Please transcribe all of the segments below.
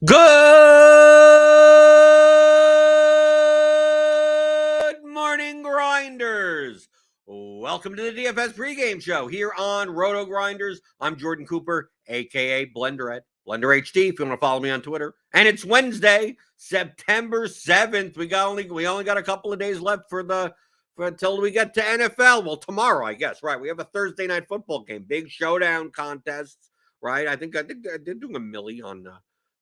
Good morning, Grinders. Welcome to the DFS pregame show here on RotoGrinders. I'm Jordan Cooper, aka Blender HD. If you want to follow me on Twitter, and it's Wednesday, September 7th. We only got a couple of days left until we get to NFL. Well, tomorrow, I guess. Right? We have a Thursday night football game, big showdown contests. Right? I think they're doing a millie on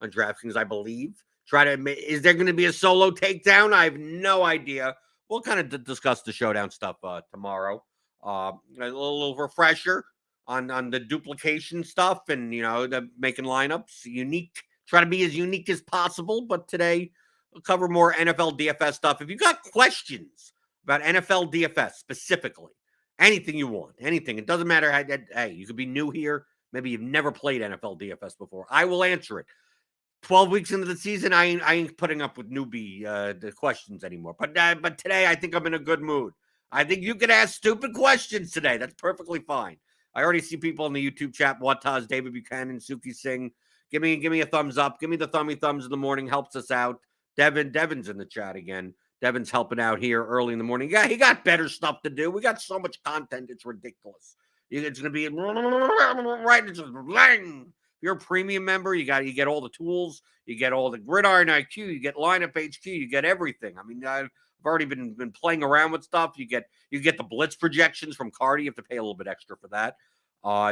Draftkings, I believe. Is there going to be a solo takedown? I have no idea. We'll kind of discuss the showdown stuff tomorrow. A little refresher on the duplication stuff and, the making lineups unique. Try to be as unique as possible. But today, we'll cover more NFL DFS stuff. If you got questions about NFL DFS specifically, anything you want, anything, it doesn't matter. Hey, you could be new here. Maybe you've never played NFL DFS before. I will answer it. 12 weeks into the season, I ain't putting up with newbie the questions anymore. But today, I think I'm in a good mood. I think you can ask stupid questions today. That's perfectly fine. I already see people in the YouTube chat. Wataz, David Buchanan, Suki Singh. Give me a thumbs up. Give me the thumbs in the morning. Helps us out. Devin's in the chat again. Devin's helping out here early in the morning. Yeah, he got better stuff to do. We got so much content. It's ridiculous. It's going to be right. It's just bang. If you're a premium member, you get all the tools, you get all the gridiron IQ, you get lineup HQ, you get everything. I mean, I've already been playing around with stuff. You get the blitz projections from Cardi. You have to pay a little bit extra for that.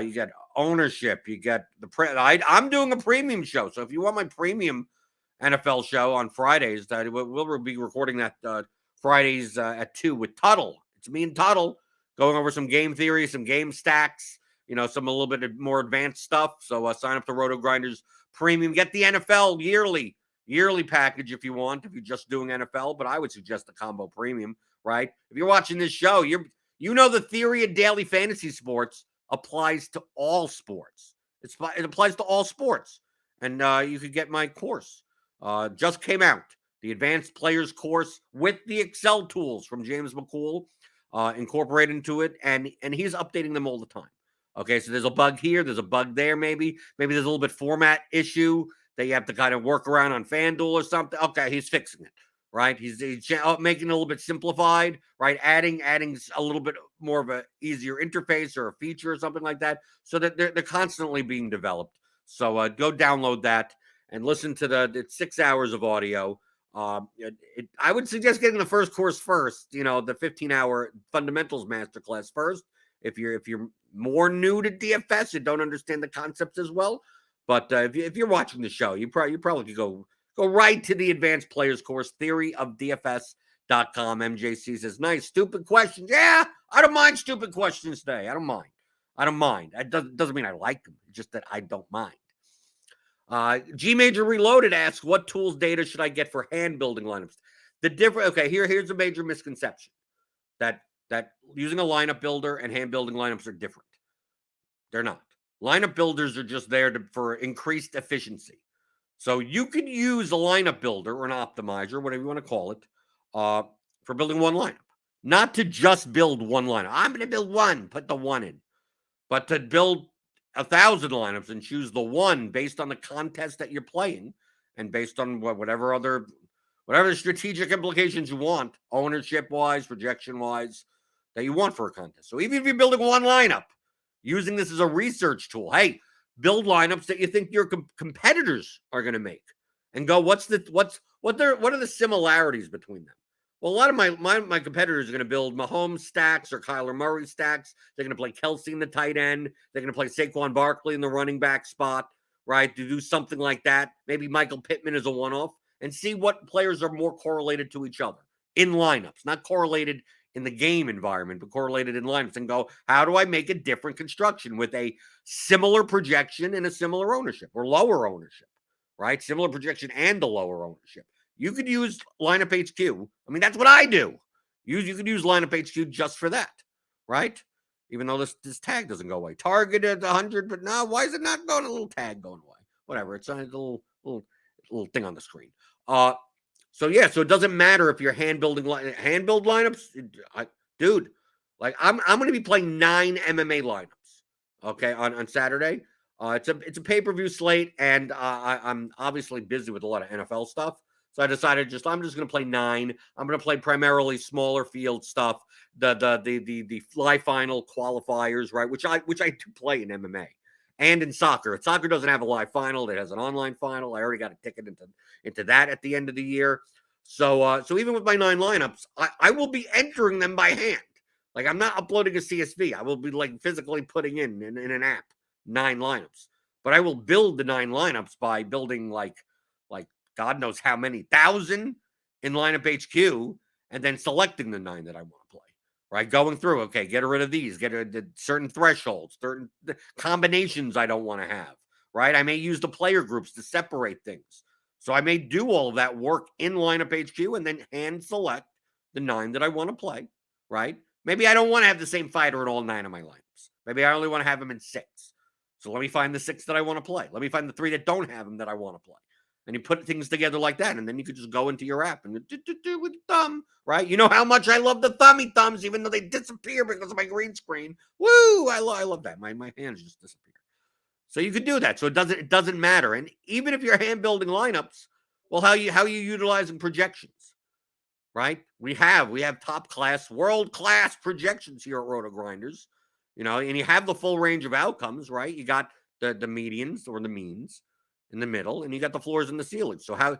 You get ownership. You get I'm doing a premium show, so if you want my premium NFL show on Fridays, we'll be recording that Fridays at 2 with Tuttle. It's me and Tuttle going over some game theory, some game stacks. Some a little bit more advanced stuff. So sign up to RotoGrinders Premium. Get the NFL yearly package if you want, if you're just doing NFL. But I would suggest the combo premium, right? If you're watching this show, the theory of daily fantasy sports applies to all sports. It applies to all sports. And you could get my course. Just came out. The Advanced Players course with the Excel tools from James McCool incorporated into it. And he's updating them all the time. Okay, so there's a bug here. There's a bug there, maybe. Maybe there's a little bit format issue that you have to kind of work around on FanDuel or something. Okay, he's fixing it, right? He's making it a little bit simplified, right? Adding a little bit more of a easier interface or a feature or something like that, so that they're constantly being developed. So go download that and listen to the 6 hours of audio. I would suggest getting the first course first. The 15-hour fundamentals masterclass first. If you're more new to DFS and don't understand the concepts as well, but if you're watching the show, you probably could go right to the Advanced Players course, theoryofdfs.com. MJC says, nice, stupid questions. Yeah, I don't mind stupid questions today. I don't mind. It doesn't mean I like them. It's just that I don't mind. G Major Reloaded asks, what tools data should I get for hand building lineups? Here's a major misconception that using a lineup builder and hand building lineups are different. They're not. Lineup builders are just there for increased efficiency. So you could use a lineup builder or an optimizer, whatever you want to call it, for building one lineup. Not to just build one lineup. I'm going to build one, put the one in. But to build 1,000 lineups and choose the one based on the contest that you're playing and based on whatever strategic implications you want, ownership-wise, projection-wise, that you want for a contest. So even if you're building one lineup, using this as a research tool, hey, build lineups that you think your competitors are going to make, and go, what are the similarities between them? Well, a lot of my competitors are going to build Mahomes stacks or Kyler Murray stacks. They're going to play Kelsey in the tight end. They're going to play Saquon Barkley in the running back spot, right? To do something like that. Maybe Michael Pittman is a one-off, and see what players are more correlated to each other in lineups, not correlated in the game environment, but correlated in lineups, and go, how do I make a different construction with a similar projection and a similar ownership or lower ownership, right? Similar projection and a lower ownership. You could use lineup HQ. I mean, that's what I do. You could use lineup HQ just for that, right? Even though this tag doesn't go away. Target at 100, but no, why is it not going? A little tag going away. Whatever. It's a little thing on the screen. So it doesn't matter if you're hand build lineups, dude. Like I'm going to be playing 9 MMA lineups, okay, on Saturday. It's a pay-per-view slate, and I'm obviously busy with a lot of NFL stuff. So I decided I'm just going to play 9. I'm going to play primarily smaller field stuff, the fly final qualifiers, right? Which I do play in MMA and in soccer. Soccer doesn't have a live final; it has an online final. I already got a ticket into that at the end of the year. So even with my 9 lineups, I will be entering them by hand. Like, I'm not uploading a CSV. I will be like physically putting in an app 9 lineups. But I will build the 9 lineups by building like God knows how many thousand in lineup HQ, and then selecting the 9 that I want to play. Right, going through. Okay, get rid of these. Get rid of certain thresholds, certain combinations I don't want to have. Right, I may use the player groups to separate things. So I may do all of that work in lineup HQ and then hand select the 9 that I want to play. Right. Maybe I don't want to have the same fighter in all 9 of my lineups. Maybe I only want to have him in 6. So let me find the 6 that I want to play. Let me find the 3 that don't have him that I want to play. And you put things together like that, and then you could just go into your app and with the thumb, right? You know how much I love the thummy thumbs, even though they disappear because of my green screen. Woo! I love that. My hands just disappear. So you could do that. So it doesn't matter. And even if you're hand building lineups, well, how you utilizing projections? Right? We have top class, world class projections here at RotoGrinders, and you have the full range of outcomes, right? You got the medians or the means in the middle, and you got the floors and the ceilings. So how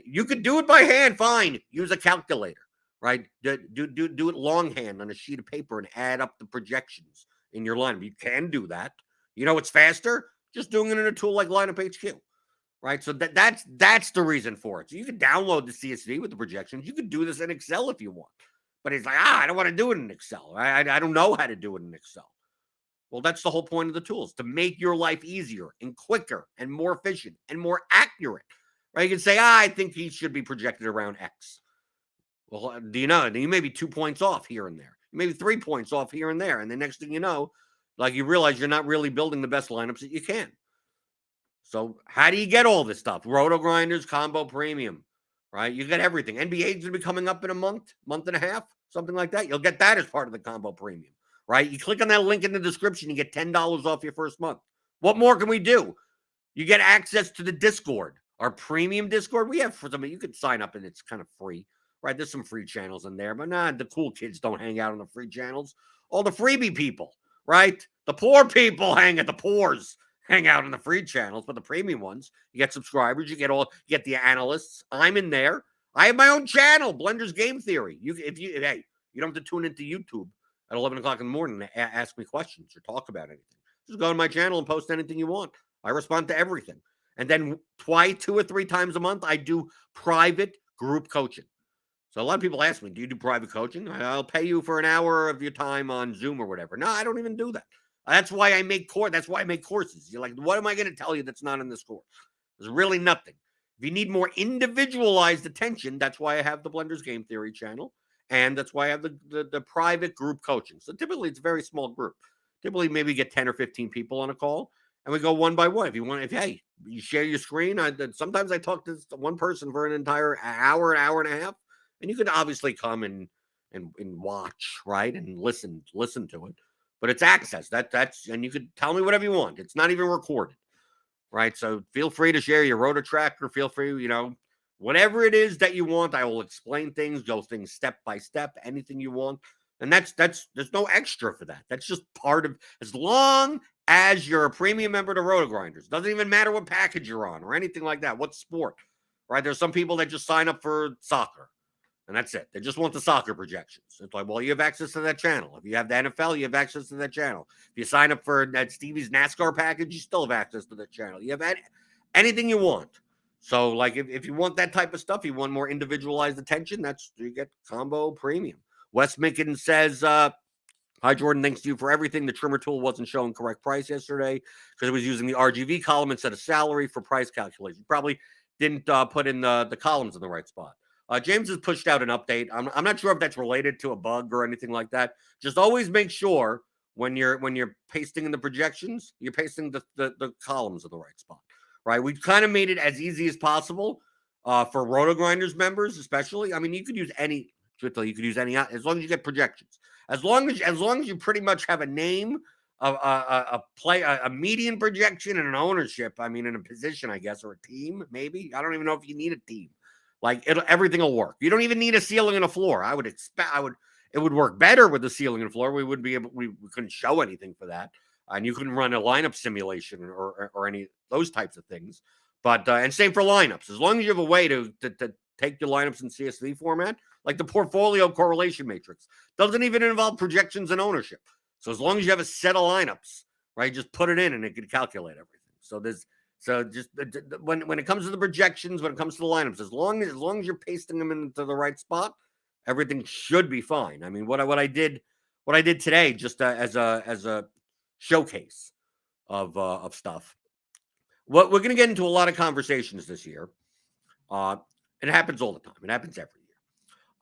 you could do it by hand, fine. Use a calculator, right? Do it longhand on a sheet of paper and add up the projections in your lineup. You can do that. It's faster just doing it in a tool like Lineup HQ. Right. So that's the reason for it. So you can download the CSV with the projections. You could do this in Excel if you want. But it's like, I don't want to do it in Excel. I don't know how to do it in Excel. Well, that's the whole point of the tools, to make your life easier and quicker and more efficient and more accurate. Right. You can say, I think he should be projected around X. Well, do you know? You may be 2 points off here and there. You may be 3 points off here and there. And the next thing you know, like, you realize you're not really building the best lineups that you can. So how do you get all this stuff? RotoGrinders Combo Premium, right? You get everything. NBA's going to be coming up in a month and a half, something like that. You'll get that as part of the Combo Premium, right? You click on that link in the description, you get $10 off your first month. What more can we do? You get access to the Discord, our premium Discord. We have for something you could sign up and it's kind of free, right? There's some free channels in there, but the cool kids don't hang out on the free channels. All the freebie people, right? The poor people hang out in the free channels, but the premium ones, you get subscribers, you get the analysts. I'm in there. I have my own channel, Blender's Game Theory. You don't have to tune into YouTube at 11 o'clock in the morning to ask me questions or talk about anything. Just go to my channel and post anything you want. I respond to everything. And then 2 or 3 times a month, I do private group coaching. So a lot of people ask me, do you do private coaching? I'll pay you for an hour of your time on Zoom or whatever. No, I don't even do that. That's why I make courses. You're like, what am I going to tell you that's not in this course? There's really nothing. If you need more individualized attention, that's why I have the Blender's Game Theory channel, and that's why I have the private group coaching. So typically it's a very small group. Typically maybe get 10 or 15 people on a call, and we go one by one. If you share your screen. Sometimes I talk to one person for an entire hour and a half, and you could obviously come and watch, right, and listen to it. But it's access. That's and you could tell me whatever you want. It's not even recorded, right? So feel free to share your Roto Tracker. Feel free, whatever it is that you want. I will explain things, go things step by step, anything you want. And that's there's no extra for that. That's just part of, as long as you're a premium member to RotoGrinders. Doesn't even matter what package you're on or anything like that. What sport, right? There's some people that just sign up for soccer. And that's it. They just want the soccer projections. It's like, well, you have access to that channel. If you have the NFL, you have access to that channel. If you sign up for that Stevie's NASCAR package, you still have access to that channel. You have anything you want. So, like, if you want that type of stuff, you want more individualized attention, you get Combo Premium. Wes Micken says, hi, Jordan. Thanks to you for everything. The trimmer tool wasn't showing correct price yesterday because it was using the RGV column instead of salary for price calculation. Probably didn't put in the columns in the right spot. James has pushed out an update. I'm not sure if that's related to a bug or anything like that. Just always make sure when you're pasting in the projections, you're pasting the columns in the right spot, right? We've kind of made it as easy as possible for RotoGrinders members, especially. I mean, you could use any, as long as you get projections. As long as you pretty much have a name a median projection and an ownership. I mean, in a position, I guess, or a team, maybe. I don't even know if you need a team. Like everything will work. You don't even need a ceiling and a floor. It would work better with the ceiling and floor. We wouldn't be able, we couldn't show anything for that. And you couldn't run a lineup simulation or any of those types of things. But, and same for lineups. As long as you have a way to take your lineups in CSV format, like the portfolio correlation matrix, doesn't even involve projections and ownership. So as long as you have a set of lineups, right, just put it in and it can calculate everything. So just when it comes to the projections, when it comes to the lineups, as long as you're pasting them into the right spot, everything should be fine. I mean, what I did today, just as a showcase of stuff. What we're going to get into a lot of conversations this year. It happens all the time. It happens every year.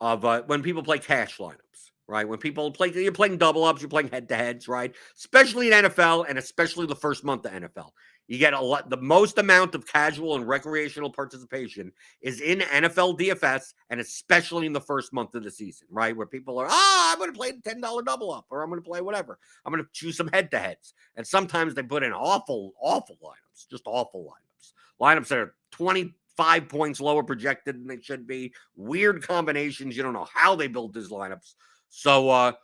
Of when people play cash lineups, right? When people play, you're playing double ups, you're playing head to heads, right? Especially in NFL and especially the first month of NFL. You get the most amount of casual and recreational participation is in NFL DFS, and especially in the first month of the season, right? Where people are, I'm going to play the $10 double up, or I'm going to play whatever. I'm going to choose some head to heads. And sometimes they put in awful lineups, just awful lineups. Lineups that are 25 points lower projected than they should be. Weird combinations. You don't know how they built these lineups. So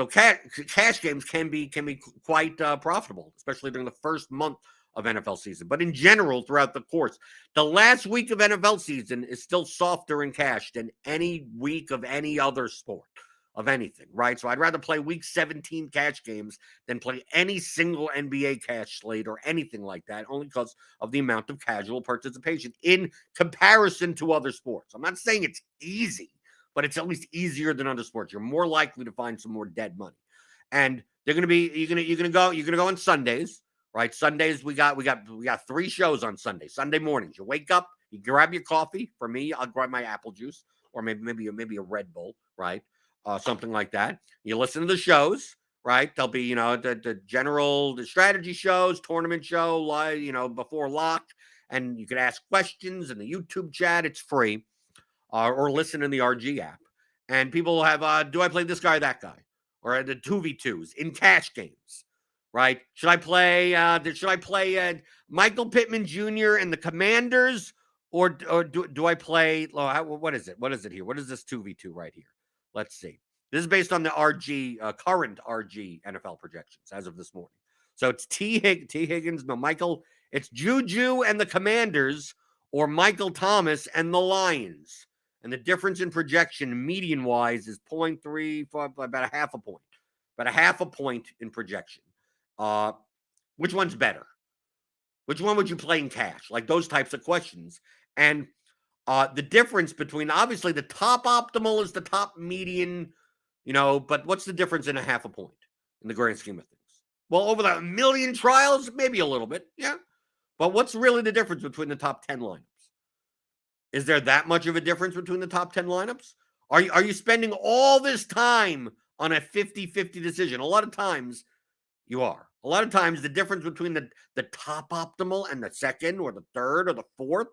cash games can be quite profitable, especially during the first month of NFL season. But in general, throughout the course, the last week of NFL season is still softer in cash than any week of any other sport of anything, right? So I'd rather play week 17 cash games than play any single NBA cash slate or anything like that, only because of the amount of casual participation in comparison to other sports. I'm not saying it's easy, but it's at least easier than other sports. You're more likely to find some more dead money. And they're going to be, you're going to go on Sundays. Right, Sundays we got 3 shows on Sunday. Sunday mornings, you wake up, you grab your coffee. For me, I'll grab my apple juice or maybe a Red Bull, right, something like that. You listen to the shows, right? There'll be the strategy shows, tournament show, before lock, and you can ask questions in the YouTube chat. It's free, or listen in the RG app. And people will have, do I play this guy, that guy, or the 2v2s in cash games? Right? Should I play Michael Pittman Jr. and the Commanders, or do I play? What is it? What is it here? What is this 2v2 right here? Let's see. This is based on the current RG NFL projections as of this morning. So it's T. Higgins, no Michael. It's Juju and the Commanders, or Michael Thomas and the Lions. And the difference in projection, median wise, is 0.3, about a half a point. About a half a point in projection. Which one's better? Which one would you play in cash? Like those types of questions. And the difference between, obviously, the top optimal is the top median, but what's the difference in a half a point in the grand scheme of things? Well, over the million trials, maybe a little bit, yeah. But what's really the difference between the top 10 lineups? Is there that much of a difference between the top 10 lineups? Are you spending all this time on a 50-50 decision? A lot of times you are. A lot of times the difference between the top optimal and the second or the third or the fourth,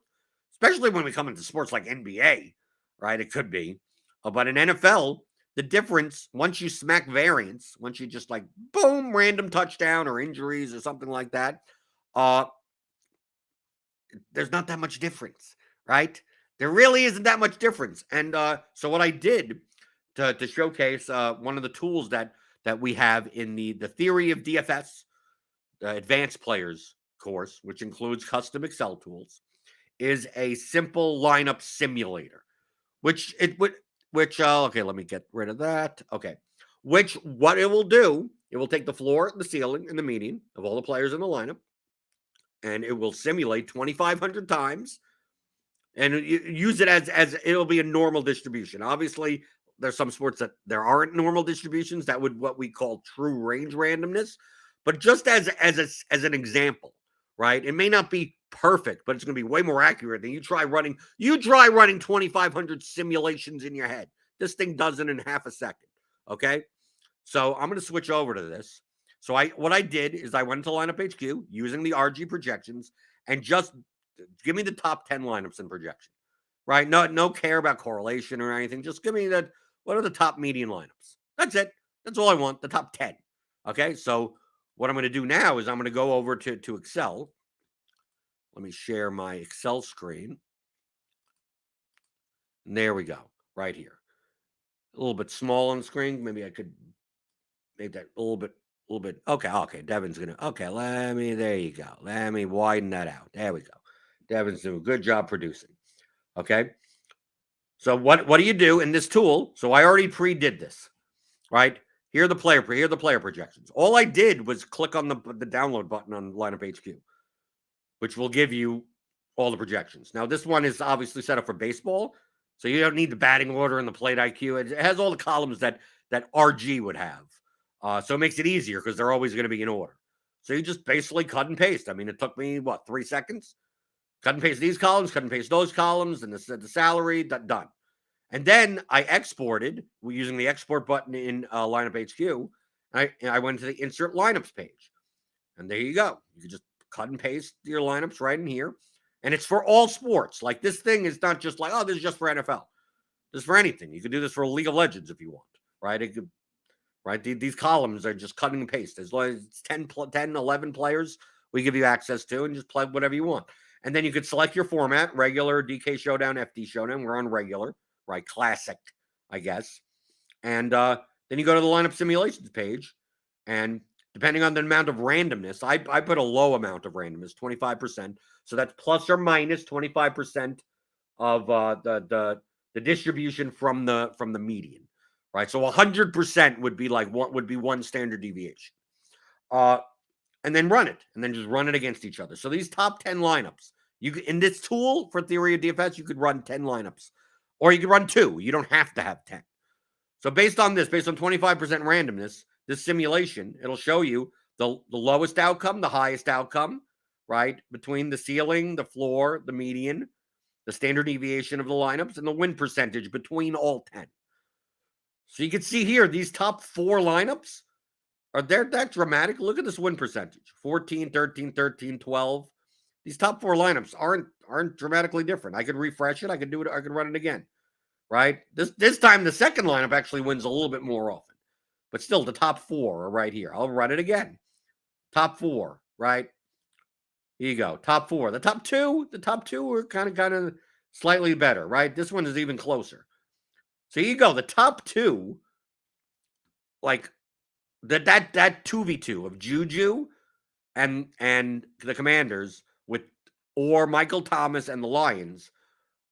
especially when we come into sports like NBA, right? It could be. But in NFL, the difference, once you smack variance, once you just like, boom, random touchdown or injuries or something like that, there's not that much difference, right? There really isn't that much difference. And so what I did to showcase one of the tools that we have in the Theory of DFS Advanced Players course, which includes custom Excel tools, is a simple lineup simulator, okay, let me get rid of that. Okay. What it will do, it will take the floor, the ceiling, and the median of all the players in the lineup, and it will simulate 2,500 times, and use it as it'll be a normal distribution. Obviously, there's some sports that there aren't normal distributions. That would what we call true range randomness. But just as an example, right? It may not be perfect, but it's going to be way more accurate than you try running 2,500 simulations in your head. This thing does it in half a second. Okay, so I'm going to switch over to this. So what I did is I went to Lineup HQ using the RG projections and just give me the top 10 lineups in projection. Right? No care about correlation or anything. Just give me what are the top median lineups? That's it. That's all I want. The top 10. Okay, so what I'm going to do now is I'm going to go over to Excel. Let me share my Excel screen. And there we go, right here. A little bit small on the screen. Maybe I could make that a little bit. Okay. Devin's going to, there you go. Let me widen that out. There we go. Devin's doing a good job producing. Okay. So what do you do in this tool? So I already pre-did this, right? Here are the player projections. All I did was click on the download button on Lineup HQ, which will give you all the projections. Now, this one is obviously set up for baseball, so you don't need the batting order and the plate IQ. It has all the columns that RG would have. So it makes it easier because they're always going to be in order. So you just basically cut and paste. I mean, it took me, 3 seconds? Cut and paste these columns, cut and paste those columns, and the salary, done. And then I exported using the export button in Lineup HQ. I went to the Insert Lineups page. And there you go. You can just cut and paste your lineups right in here. And it's for all sports. Like, this thing is not just like, this is just for NFL. This is for anything. You can do this for League of Legends if you want, right? These columns are just cutting and paste. As long as it's 10, 11 players, we give you access to, and just play whatever you want. And then you could select your format, regular, DK Showdown, FD Showdown. We're on regular, right? Classic, I guess. And then you go to the lineup simulations page, and depending on the amount of randomness, I put a low amount of randomness, 25%. So that's plus or minus 25% of the distribution from the median, right? So 100% would be like one standard deviation. And then run it, and then just run it against each other. So these top 10 lineups, in this tool for Theory of DFS, you could run 10 lineups, or you could run 2. You don't have to have 10. So based on 25% randomness, this simulation, it'll show you the lowest outcome, the highest outcome, right? Between the ceiling, the floor, the median, the standard deviation of the lineups, and the win percentage between all 10. So you can see here, these top 4 lineups, are they that dramatic? Look at this win percentage. 14, 13, 13, 12. These top 4 lineups aren't dramatically different. I could refresh it. I could do it. I could run it again. Right? This time the second lineup actually wins a little bit more often. But still, the top 4 are right here. I'll run it again. Top 4, right? Here you go. Top 4. The top two are kind of slightly better, right? This one is even closer. So here you go. The top 2, like that 2v2 of Juju and the Commanders or Michael Thomas and the Lions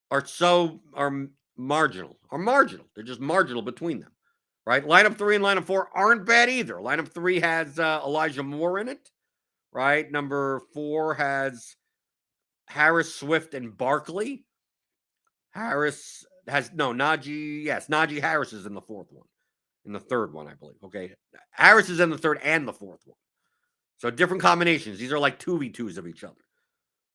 are marginal. They're just marginal between them, right? Lineup 3 and lineup 4 aren't bad either. Lineup 3 has Elijah Moore in it, right? Number 4 has Harris, Swift, and Barkley. Harris has Najee. Yes, Najee Harris is in the 4th one. In the 3rd one, I believe. Okay. Harris is in the 3rd and the 4th one. So different combinations. These are like 2v2s of each other.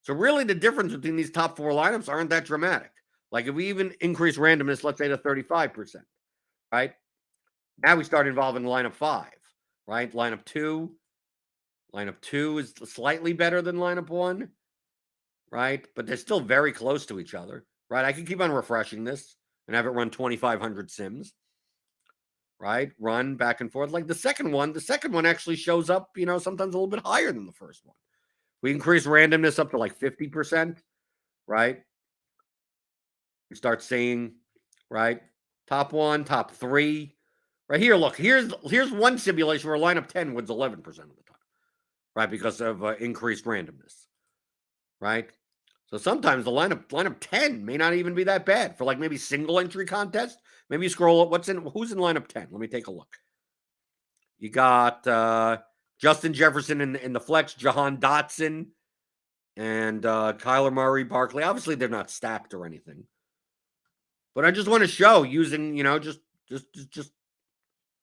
So really the difference between these top 4 lineups aren't that dramatic. Like if we even increase randomness, let's say to 35%, right? Now we start involving lineup 5, right? Lineup 2 is slightly better than lineup 1, right? But they're still very close to each other, right? I can keep on refreshing this and have it run 2,500 sims, right? Run back and forth. Like the second one actually shows up, sometimes a little bit higher than the first one. We increase randomness up to like 50%, right? We start seeing, right? Top 1, top 3. Right here, look, here's one simulation where lineup 10 wins 11% of the time, right? Because of increased randomness, right? So sometimes the lineup 10 may not even be that bad for like maybe single entry contest. Maybe you scroll up. Who's in lineup 10? Let me take a look. You got Justin Jefferson in the flex, Jahan Dotson, and Kyler Murray, Barkley. Obviously, they're not stacked or anything. But I just want to show using, just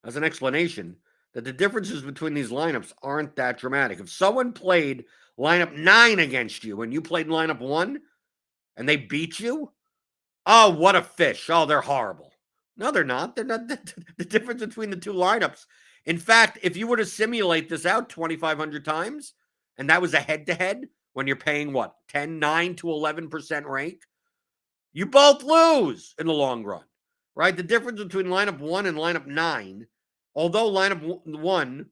as an explanation that the differences between these lineups aren't that dramatic. If someone played lineup 9 against you and you played lineup 1 and they beat you, oh, what a fish. Oh, they're horrible. No, they're not. They're not the difference between the 2 lineups. In fact, if you were to simulate this out 2,500 times, and that was a head-to-head when you're paying, 9 to 11% rank, you both lose in the long run, right? The difference between lineup 1 and lineup 9, although lineup 1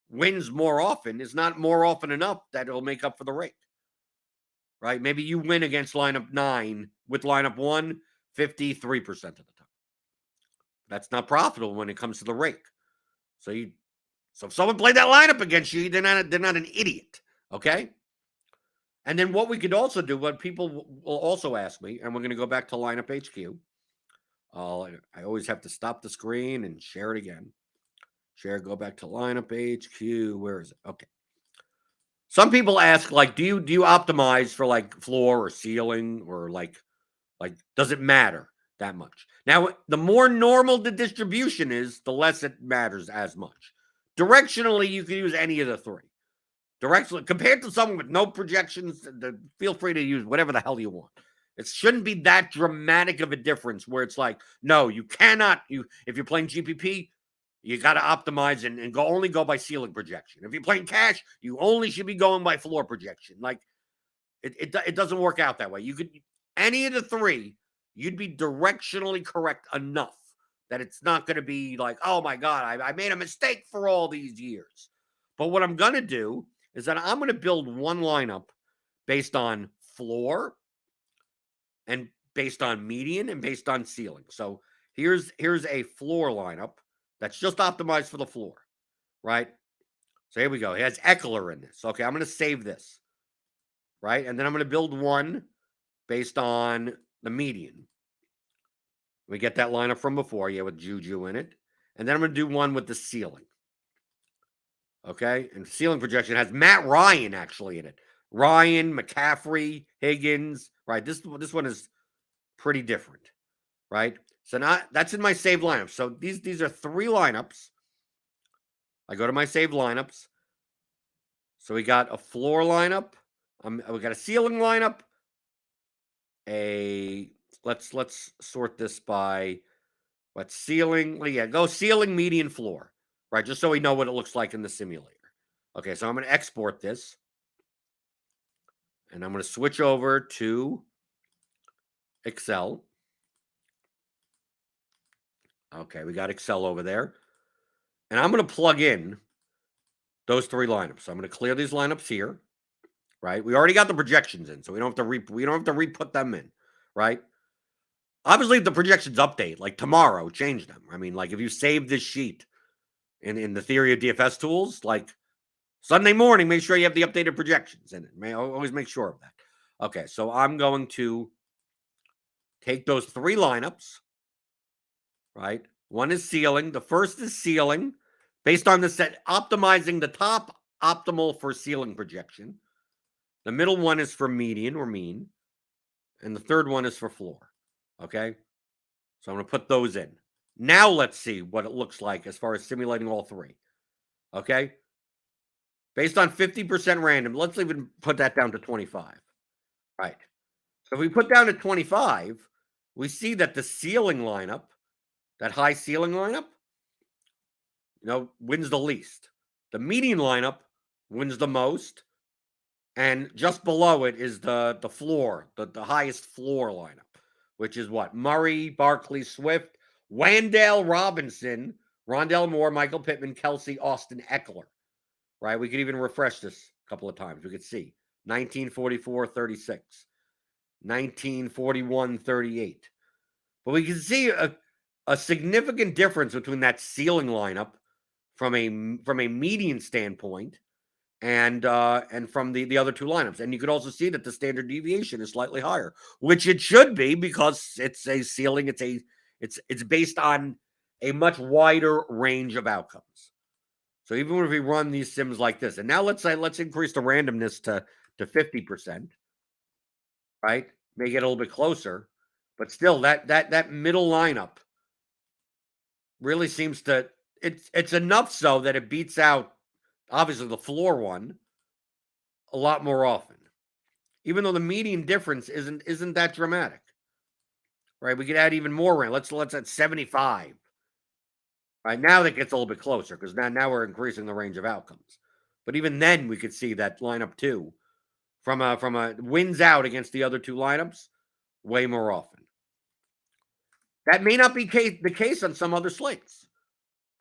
wins more often is not more often enough that it'll make up for the rake. Right? Maybe you win against lineup 9 with lineup 1 53% of the time. That's not profitable when it comes to the rake. So if someone played that lineup against you, they're not an idiot. Okay? And then what we could also do, what people will also ask me, and we're going to go back to lineup HQ. I always have to stop the screen and share it again. Share, go back to lineup HQ. Where is it? Okay. Some people ask, like, do you optimize for like floor or ceiling, or like does it matter that much? Now, the more normal the distribution is, the less it matters as much. Directionally, you can use any of the three. Directionally, compared to someone with no projections, feel free to use whatever the hell you want. It shouldn't be that dramatic of a difference where it's like, no, you cannot. If you're playing GPP, you got to optimize and only go by ceiling projection. If you're playing cash, you only should be going by floor projection. Like, it doesn't work out that way. You could, any of the three, you'd be directionally correct enough that it's not going to be like, oh my God, I made a mistake for all these years. But what I'm going to do is that I'm going to build one lineup based on floor and based on median and based on ceiling. So here's a floor lineup that's just optimized for the floor, right? So here we go. It has Eckler in this. Okay, I'm going to save this, right? And then I'm going to build one based on the median. We get that lineup from before, yeah, with Juju in it. And then I'm going to do one with the ceiling. Okay, and ceiling projection has Matt Ryan actually in it. Ryan, McCaffrey, Higgins, right? This one is pretty different, right? So now that's in my saved lineups. So these are three lineups. I go to my saved lineups. So we got a floor lineup. We got a ceiling lineup. Let's sort this by what ceiling. Yeah, go ceiling, median, floor. Right, just so we know what it looks like in the simulator. Okay, so I'm going to export this. And I'm going to switch over to Excel. Okay, we got Excel over there. And I'm going to plug in those three lineups. So I'm going to clear these lineups here, right? We already got the projections in, so we don't have to re-put them in, right? Obviously, if the projections update, like tomorrow, change them. I mean, like if you save this sheet in the theory of DFS tools, like Sunday morning, make sure you have the updated projections in it. Always make sure of that. Okay, so I'm going to take those three lineups, right? One is ceiling. The first is ceiling based on the set, optimizing the top optimal for ceiling projection. The middle one is for median or mean. And the third one is for floor. Okay, so I'm going to put those in. Now let's see what it looks like as far as simulating all three. Okay, based on 50% random, let's even put that down to 25. Right. So if we put down to 25, we see that the ceiling lineup, that high ceiling lineup, wins the least. The median lineup wins the most. And just below it is the floor, the highest floor lineup, which is what? Murray, Barkley, Swift, Wan'Dale Robinson, Rondell Moore, Michael Pittman, Kelsey, Austin Eckler. Right? We could even refresh this a couple of times. We could see 1944, 36, 1941, 38. But we can see a significant difference between that ceiling lineup from a median standpoint and from the other two lineups. And you could also see that the standard deviation is slightly higher, which it should be because it's a ceiling. It's based on a much wider range of outcomes. So even if we run these sims like this, and now let's increase the randomness to 50%, right? Make it a little bit closer, but still that middle lineup really seems to it's enough so that it beats out obviously the floor one a lot more often, even though the median difference isn't that dramatic, right? We could add even more range. Let's add 75. Right now that gets a little bit closer because now we're increasing the range of outcomes. But even then, we could see that lineup two from a wins out against the other two lineups way more often. That may not be the case on some other slates.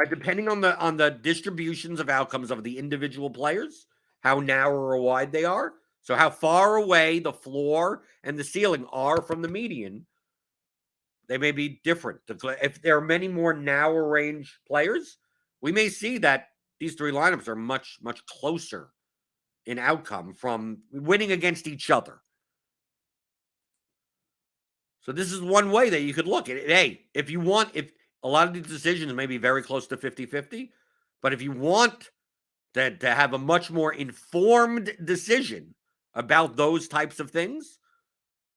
Depending on the distributions of outcomes of the individual players, how narrow or wide they are. So how far away the floor and the ceiling are from the median, they may be different. If there are many more narrow range players, we may see that these three lineups are much, much closer in outcome from winning against each other. So this is one way that you could look at it. Hey, if a lot of these decisions may be very close to 50-50, but if you want to have a much more informed decision about those types of things,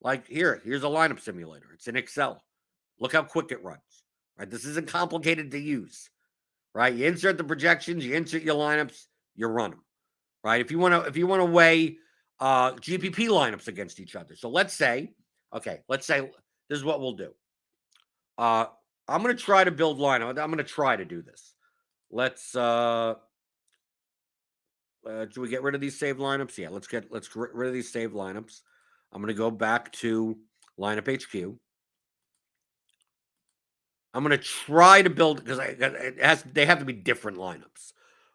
like here's a lineup simulator. It's in Excel. Look how quick it runs. Right? This isn't complicated to use. Right? You insert the projections, you insert your lineups, you run them. Right? If you want to weigh GPP lineups against each other. So let's say this is what we'll do. I'm going to try to build lineup. I'm going to try to do this. Let's do we get rid of these saved lineups? Yeah, let's get rid of these saved lineups. I'm going to go back to lineup HQ. I'm going to try to build, because they have to be different lineups.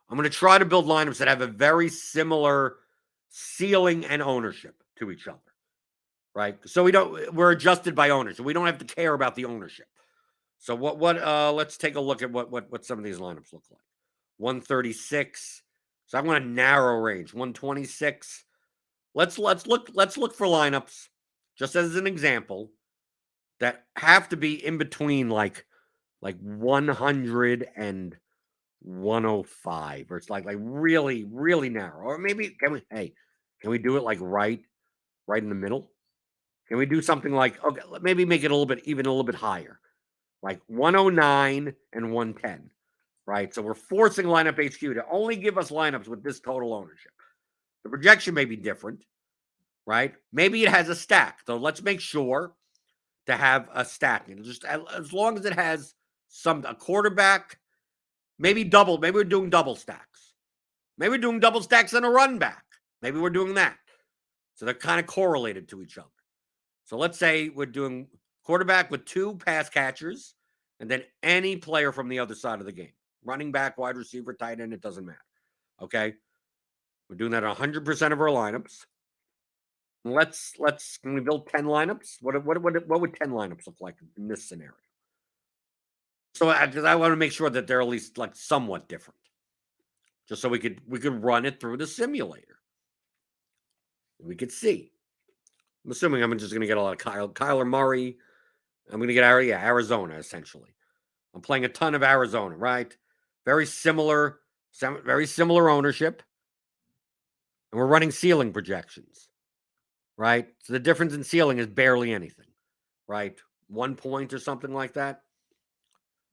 I'm going to try to build lineups that have a very similar ceiling and ownership to each other, right? So we're adjusted by ownership. So we don't have to care about the ownership. So let's take a look at what some of these lineups look like. 136. So I'm going to narrow range. 126. Let's look for lineups, just as an example, that have to be in between like 100 and 105, or it's like really, really narrow. Or maybe can we do it like right in the middle? Can we do something like, okay, maybe make it a little bit higher, like 109 and 110, right? So we're forcing lineup HQ to only give us lineups with this total ownership. The projection may be different, right? Maybe it has a stack. So let's make sure to have a stack. Just as long as it has a quarterback, maybe we're doing double stacks. Maybe we're doing double stacks and a run back. Maybe we're doing that. So they're kind of correlated to each other. So let's say we're doing quarterback with 2 pass catchers and then any player from the other side of the game. Running back, wide receiver, tight end, it doesn't matter. Okay? We're doing that 100% of our lineups. Can we build 10 lineups? What would 10 lineups look like in this scenario? So because I want to make sure that they're at least like somewhat different, just so we could run it through the simulator. We could see. I'm assuming I'm just going to get a lot of Kyler Murray. I'm going to get Arizona essentially. I'm playing a ton of Arizona, right? Very similar ownership, and we're running ceiling projections, right? So the difference in ceiling is barely anything, right? 1 point or something like that.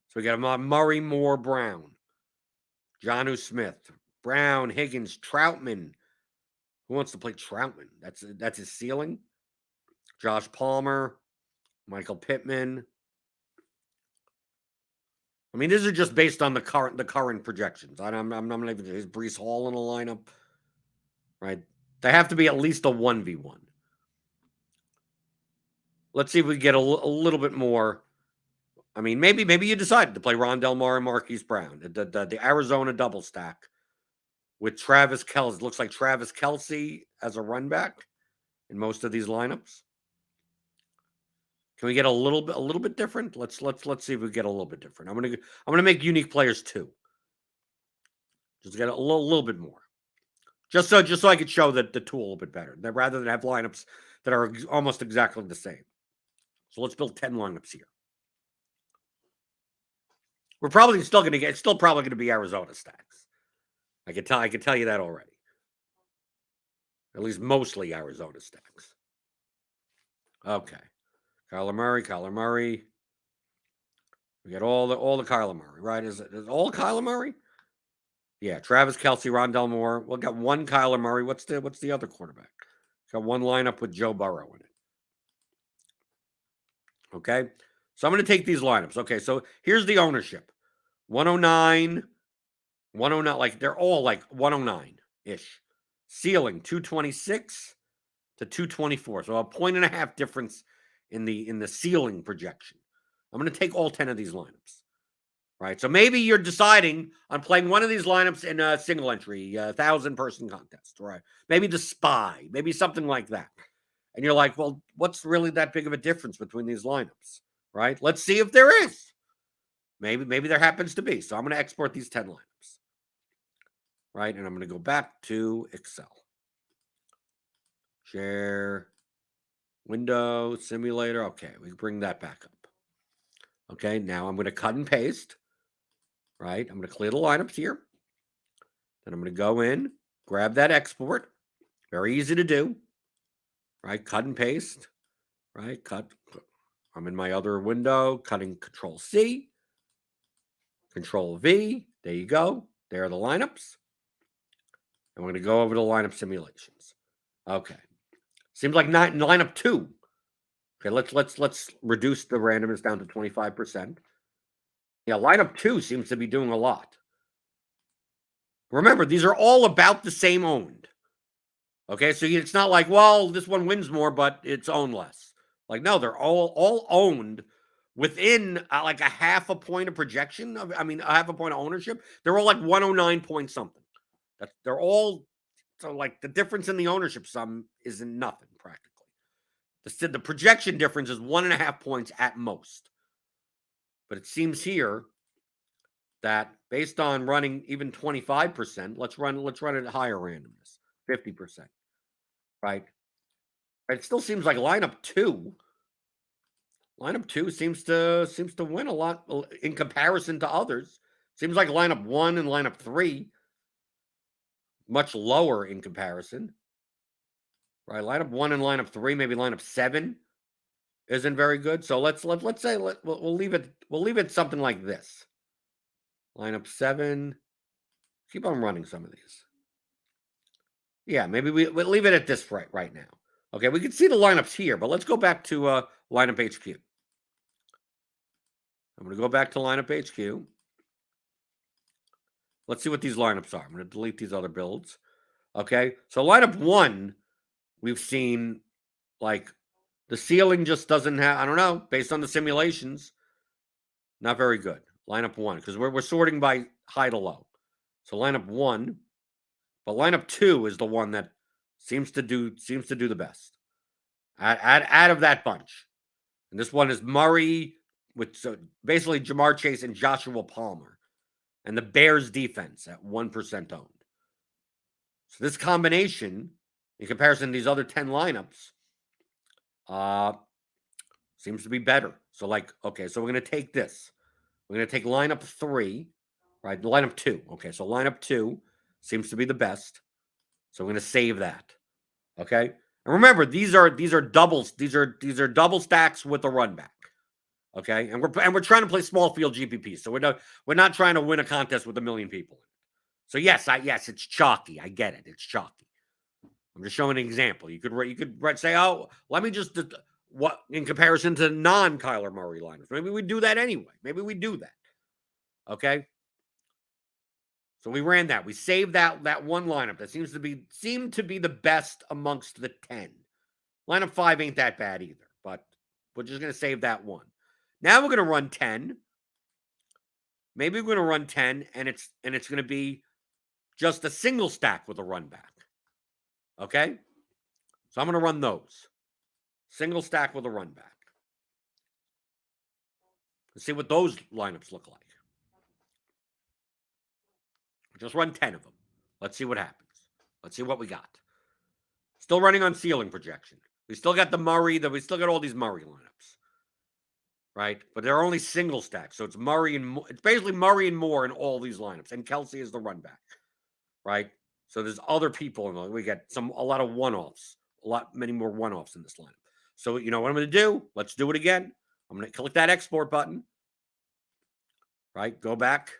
So we got Murray, Moore, Brown, Jonnu Smith, Brown, Higgins, Troutman. Who wants to play Troutman? That's his ceiling. Josh Palmer, Michael Pittman. I mean, these are just based on the current projections. I'm not even. Is Breece Hall in a lineup? Right? They have to be at least a 1v1. Let's see if we get a little bit more. I mean, maybe you decided to play Rondell Moore and Marquise Brown, the Arizona double stack with Travis Kelce. It looks like Travis Kelce as a run back in most of these lineups. Can we get a little bit different? Let's see if we get a little bit different. I'm gonna make unique players 2. Just get a little bit more. Just so I could show the tool a little bit better, rather than have lineups that are almost exactly the same. So let's build 10 lineups here. We're probably still going to get, still probably going to be Arizona stacks. I can tell you that already. At least mostly Arizona stacks. Okay. Kyler Murray. We got all the Kyler Murray, right? Is all Kyler Murray? Yeah, Travis Kelce, Rondell Moore. We'll got one Kyler Murray. What's the other quarterback? Got one lineup with Joe Burrow in it. Okay. So I'm going to take these lineups. Okay, so here's the ownership. 109, like they're all like 109-ish. Ceiling 226 to 224. So a 1.5 difference in the ceiling projection. I'm going to take all 10 of these lineups. right? So maybe you're deciding on playing one of these lineups in a single entry, 1,000-person contest, right? Maybe the spy, maybe something like that. And you're like, well, what's really that big of a difference between these lineups, right? Let's see if there is. Maybe there happens to be. So I'm going to export these 10 lineups, right? And I'm going to go back to Excel. Share, window, simulator. Okay, we bring that back up. Okay, now I'm going to cut and paste, right? I'm going to clear the lineups here. Then I'm going to go in, grab that export. Very easy to do, right? Cut and paste, right? Cut. I'm in my other window, cutting Control C, Control V. There you go. There are the lineups. And we're going to go over to lineup simulations. Okay. Seems like lineup 2. Okay, let's reduce the randomness down to 25%. Yeah, lineup 2 seems to be doing a lot. Remember, these are all about the same owned. Okay, so it's not like, well, this one wins more, but it's owned less. Like, no, they're all owned within like a half a point of projection. A half a point of ownership. They're all like 109 point something. They're all, so like the difference in the ownership sum isn't nothing practically. The projection difference is 1.5 points at most. But it seems here that based on running even 25%, let's run it at higher randomness, 50%. Right? It still seems like lineup 2 seems to win a lot in comparison to others. Seems like lineup 1 and lineup 3 much lower in comparison. Right? Lineup 1 and lineup 3, maybe lineup 7 isn't very good. So let's say we'll leave it something like this. Lineup 7. Keep on running some of these. Yeah, maybe we'll leave it at this right now. Okay, we can see the lineups here, but let's go back to lineup HQ. I'm going to go back to lineup HQ. Let's see what these lineups are. I'm going to delete these other builds. Okay, so lineup 1, we've seen like the ceiling just doesn't have, I don't know, based on the simulations, not very good. Lineup 1, because we're sorting by high to low. So lineup 1, but lineup 2 is the one that seems to do the best out of that bunch. And this one is Murray with basically Jamar Chase and Joshua Palmer, and the Bears defense at 1% owned. So this combination, in comparison to these other 10 lineups, seems to be better. So like, okay, so we're going to take this. We're going to take lineup 3, right? Lineup 2. Okay, so lineup 2 seems to be the best. So we're going to save that. Okay? And remember, these are doubles. These are double stacks with a run back. Okay? And we're trying to play small field GPP. So we're not trying to win a contest with 1 million people. So yes, it's chalky. I get it. It's chalky. I'm just showing an example. You could say, oh, let me just what in comparison to non-Kyler Murray liners. Maybe we do that anyway. Maybe we do that. Okay. So we ran that. We saved that one lineup that seemed to be the best amongst the 10. Lineup 5 ain't that bad either, but we're just going to save that one. Now we're going to run 10. Maybe we're going to run 10, and it's going to be just a single stack with a run back. Okay? So I'm going to run those. Single stack with a run back. Let's see what those lineups look like. Just run 10 of them. Let's see what happens. Let's see what we got. Still running on ceiling projection. We still got we still got all these Murray lineups. Right? But they're only single stacks. So it's basically Murray and Moore in all these lineups. And Kelsey is the run back. Right? So there's other people in there. We got a lot of one-offs. Many more one-offs in this lineup. So you know what I'm going to do? Let's do it again. I'm going to click that export button. Right? Go back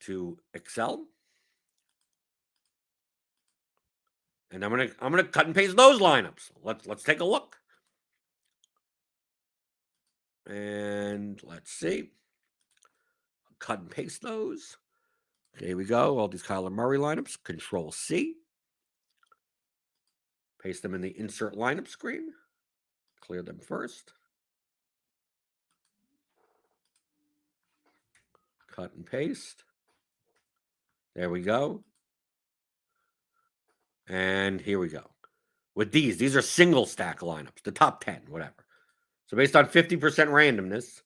to Excel. And I'm gonna cut and paste those lineups. Let's take a look. And let's see. Cut and paste those. Okay, here we go. All these Kyler Murray lineups. Control C. Paste them in the insert lineup screen. Clear them first. Cut and paste. There we go. And here we go. With these are single stack lineups, the top 10, whatever. So based on 50% randomness,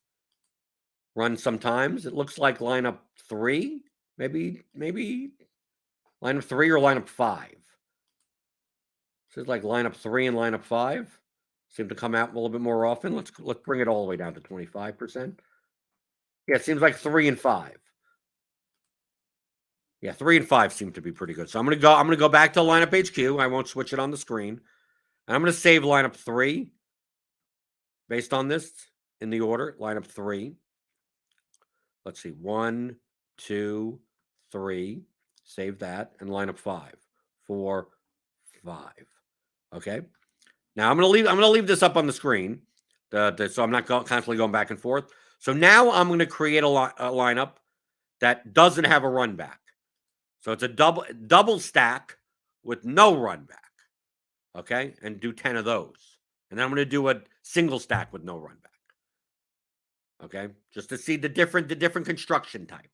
run sometimes. It looks like lineup 3, maybe lineup 3 or lineup 5. This is like lineup 3 and lineup 5 seem to come out a little bit more often. Let's bring it all the way down to 25%. Yeah, it seems like 3 and 5. Yeah, 3 and 5 seem to be pretty good. So I'm gonna go back to lineup HQ. I won't switch it on the screen. And I'm gonna save lineup 3 based on this in the order. Lineup 3. Let's see. 1, 2, 3. Save that. And lineup 5. 4, 5. Okay. Now I'm gonna leave this up on the screen, so I'm not constantly going back and forth. So now I'm gonna create a lineup that doesn't have a run back. So it's a double stack with no run back. Okay, and do 10 of those, and then I'm gonna do a single stack with no run back. Okay, just to see the different construction type.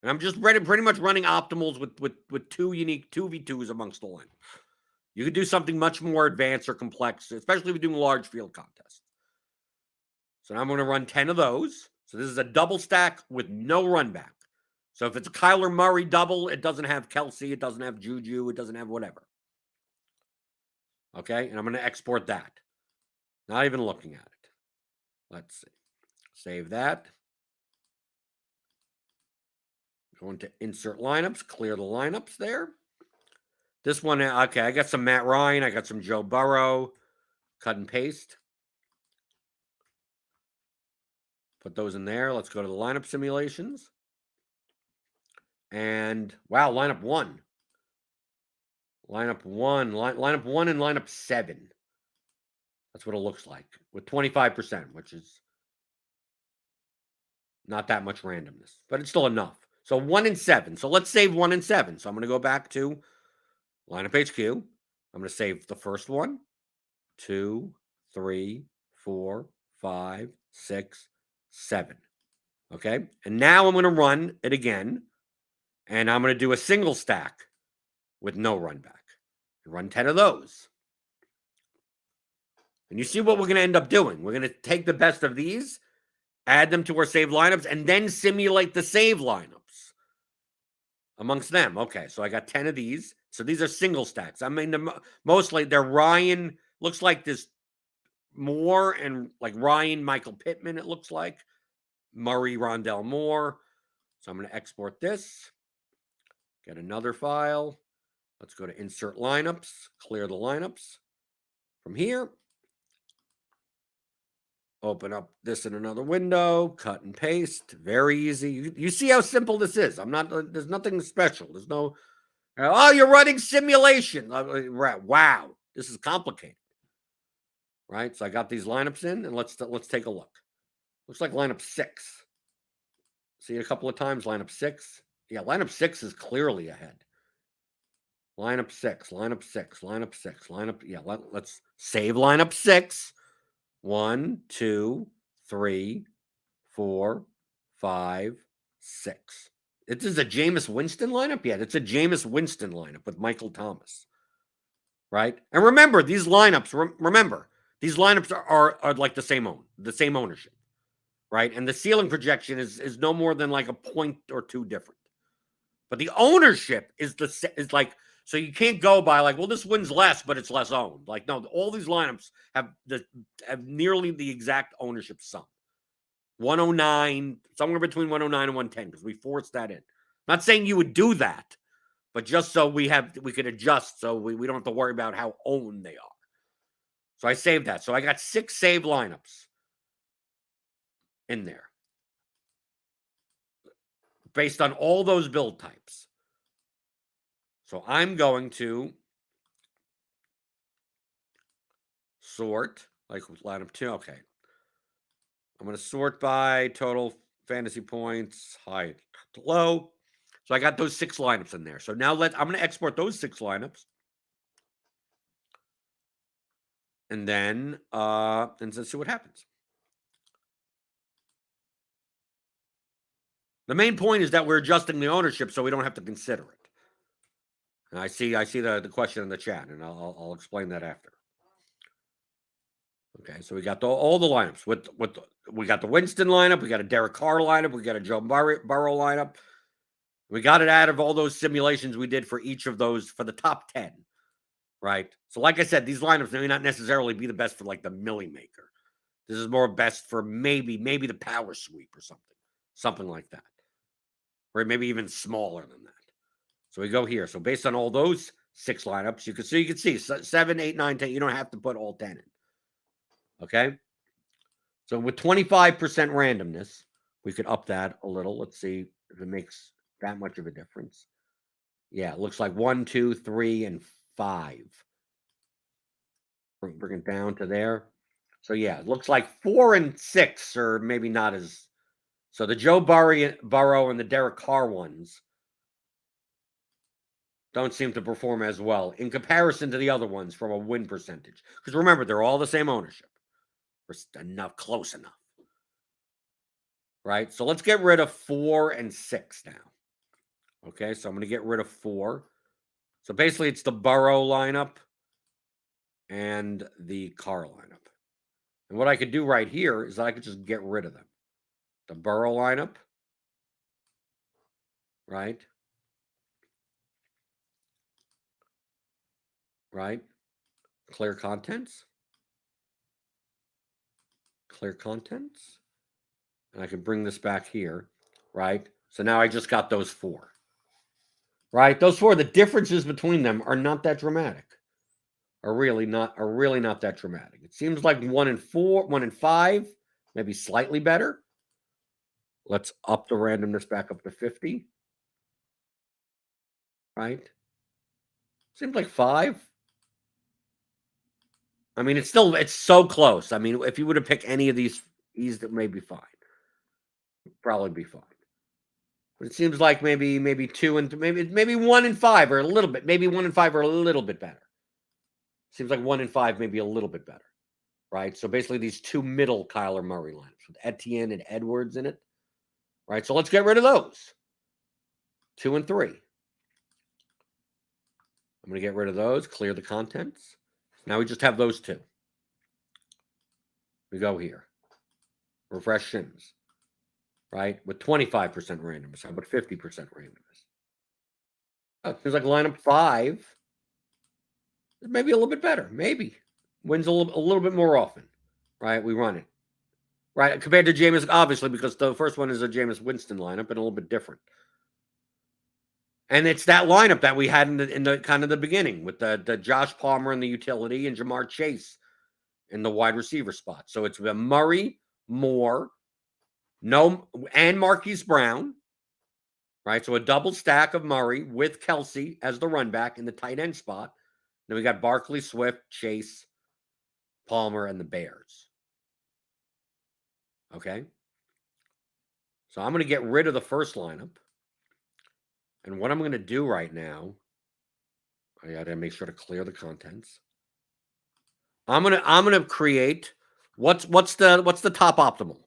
And I'm just pretty much running optimals with two unique 2v2s amongst the line. You could do something much more advanced or complex, especially if you're doing large field contests. So now I'm going to run 10 of those. So this is a double stack with no run back. So if it's a Kyler Murray double, it doesn't have Kelsey, it doesn't have Juju, it doesn't have whatever. Okay, and I'm going to export that. Not even looking at it. Let's see. Save that. Go into insert lineups, clear the lineups there. This one, okay, I got some Matt Ryan, I got some Joe Burrow. Cut and paste. Put those in there. Let's go to the lineup simulations. And wow, lineup 1. Lineup 1 and lineup 7. That's what it looks like with 25%, which is not that much randomness, but it's still enough. So 1 and 7. So let's save 1 and 7. So I'm going to go back to lineup HQ. I'm going to save the first one, 2, 3, 4, 5, 6, 7. Okay. And now I'm going to run it again. And I'm going to do a single stack with no run back. And run 10 of those. And you see what we're going to end up doing. We're going to take the best of these, add them to our save lineups, and then simulate the save lineups amongst them. Okay, so I got 10 of these. So these are single stacks. I mean, mostly they're Ryan. Looks like this Moore and like Ryan, Michael Pittman, it looks like. Murray, Rondell Moore. So I'm going to export this. Get another file. Let's go to insert lineups. Clear the lineups. From here, open up this in another window, cut and paste. Very easy. You see how simple this is. There's nothing special. There's no, oh, you're running simulation. Wow, this is complicated. Right? So I got these lineups in, and let's take a look. Looks like lineup 6. See it a couple of times, lineup 6. Yeah, lineup 6 is clearly ahead. Lineup 6, lineup 6, lineup 6, lineup. Yeah, let's save lineup 6. 1, 2, 3, 4, 5, 6. This is a Jameis Winston lineup? Yeah, it's a Jameis Winston lineup with Michael Thomas. Right? And remember, these lineups, are like the same ownership. Right? And the ceiling projection is no more than like a point or two different. But the ownership is like, so you can't go by like, well, this wins less, but it's less owned. Like, no, all these lineups have nearly the exact ownership sum. 109, somewhere between 109 and 110, because we forced that in. Not saying you would do that, but just so we could adjust so we don't have to worry about how owned they are. So I saved that. So I got 6 saved lineups in there based on all those build types. So I'm going to sort, like with lineup 2. Okay. I'm going to sort by total fantasy points, high to low. So I got those 6 lineups in there. So now I'm going to export those 6 lineups. And then let's see what happens. The main point is that we're adjusting the ownership so we don't have to consider it. And I see the question in the chat, and I'll explain that after. Okay, so we got all the lineups. We got the Winston lineup, we got a Derek Carr lineup, we got a Joe Burrow lineup. We got it out of all those simulations we did for each of those for the top 10, right? So like I said, these lineups may not necessarily be the best for like the Millie Maker. This is more best for maybe the power sweep or something like that, or maybe even smaller than that. So we go here. So based on all those 6 lineups, you can see 7, 8, 9, 10. You don't have to put all 10 in. Okay. So with 25% randomness, we could up that a little. Let's see if it makes that much of a difference. Yeah, it looks like 1, 2, 3, and 5. Bring it down to there. So yeah, it looks like 4 and 6 are maybe not as. So the Joe Burrow and the Derek Carr ones don't seem to perform as well in comparison to the other ones from a win percentage. Because remember, they're all the same ownership. Or close enough. Right? So let's get rid of 4 and 6 now. Okay, so I'm going to get rid of 4. So basically, it's the Burrow lineup and the Carr lineup. And what I could do right here is I could just get rid of them. The Burrow lineup, right? Right? Clear contents. Clear contents. And I can bring this back here, right? So now I just got those 4. Right? Those 4, the differences between them are not that dramatic. Are really not that dramatic. It seems like 1 and 4, 1 and 5, maybe slightly better. Let's up the randomness back up to 50. Right? Seems like 5. I mean, it's so close. I mean, if you were to pick any of these that may be fine. Probably be fine. But it seems like maybe 2 and maybe 1 and 5 are a little bit. Maybe 1 and 5 are a little bit better. Seems like 1 and 5 maybe a little bit better. Right? So basically these 2 middle Kyler Murray lineups with Etienne and Edwards in it. Right? So let's get rid of those. 2 and 3. I'm going to get rid of those, clear the contents. Now we just have those 2. We go here. Refresh sims. Right? With 25% randomness. How about 50% randomness? Oh, seems like lineup 5 is maybe a little bit better. Maybe. Wins a little bit more often. Right? We run it. Right? Compared to Jameis, obviously, because the first one is a Jameis Winston lineup and a little bit different. And it's that lineup that we had in the kind of the beginning with the Josh Palmer in the utility and Jamar Chase in the wide receiver spot. So it's Murray, Moore, and Marquise Brown, right? So a double stack of Murray with Kelsey as the run back in the tight end spot. Then we got Barkley, Swift, Chase, Palmer, and the Bears. Okay. So I'm going to get rid of the first lineup. And what I'm going to do right now, I got to make sure to clear the contents. I'm gonna create what's the top optimal,